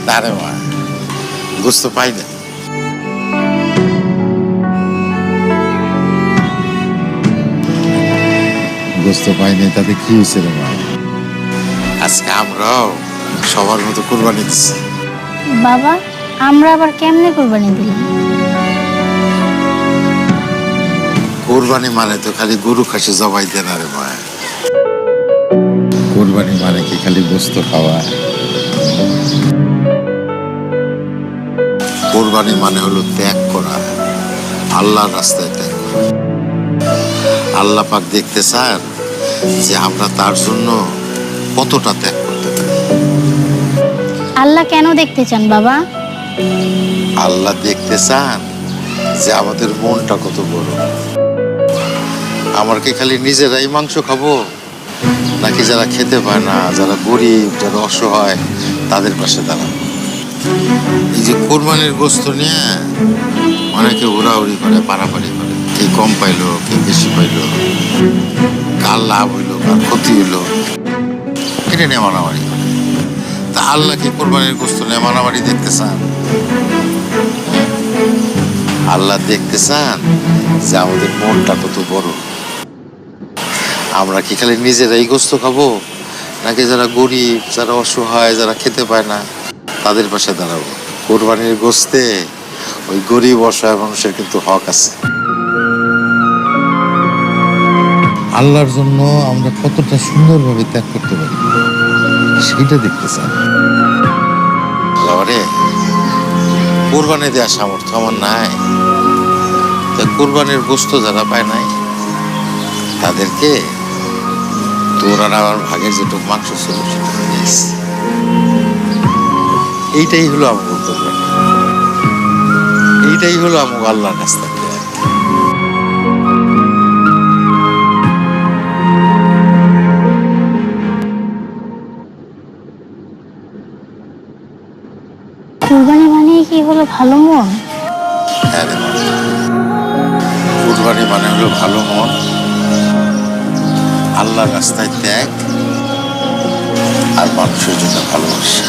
না রে মা, গোস্ত পাই না। গোস্ত পাইনি তাতে কি হয়েছে রে মা? আজকে আমরাও সবার মতো কুরবানি দিচ্ছি। বাবা, আমরা আবার কেমনে কোরবানি দিলাম? কোরবানি মানে তো খালি গরু খাসি জবাই দেয় না রে মা। কোরবানি মানে কি খালি গোস্ত খাওয়া? কোরবানি মানে হলো ত্যাগ করা, আল্লাহর রাস্তায় ত্যাগ করা। আল্লাহ পাক দেখতে চান যে আমরা তার জন্য কতটা ত্যাগ করতে পারি। আল্লাহ কেন দেখতে চান বাবা? আল্লাহ দেখতে চান যে আমাদের মনটা কত বড়। আমার কি খালি নিজেরাই মাংস খাবো, নাকি যারা খেতে পায় না, যারা গরিব, যারা অসহায়, তাদের পাশে দাঁড়াবো? এই যে কোরবানির গোস্ত নিয়ে অনেকে উড়াউড়ি করে, পারাপারি করে, কে কম পাইলো, কে বেশি পাইলো, কার লাভ হইলো, কার ক্ষতি হইলো, এটা নিয়ে মারামারি করে। তা আল্লাহ কি কোরবানির গোস্ত নিয়ে মারামারি দেখতে চান? আল্লাহ দেখতে চান যে আমাদের মনটা কত বড়। আমরা কি খালি নিজেরাই গোস্ত খাবো, নাকি যারা গরিব, যারা অসহায়, যারা খেতে পায় না, তাদের পাশে দাঁড়াবো? কোরবানির গোস্তে ওই গরিব অসহায় মানুষের কিন্তু হক আছে। আল্লাহর জন্য আমরা কতটা সুন্দরভাবে ত্যাগ করতে পারি সেটা দেখতে চান। বাবারে, কোরবানি দেওয়ার সামর্থ্য আমার নাই, তা কোরবানির গোস্ত যারা পায় নাই তাদেরকে তোর আর আমার ভাগের যেটুকু মাংস ছিল সেটা দিয়েছি। এইটাই হলো আমার কোরবানি, এইটাই হলো আমার আল্লাহর কাছ থেকে। কোরবানি মানেই কি হলো ভালো মন? হ্যাঁ রে মা, কোরবানি মানে হলো ভালো মন, আল্লাহর রাস্তায় ত্যাগ, আর মানুষের জন্য ভালোবাসা।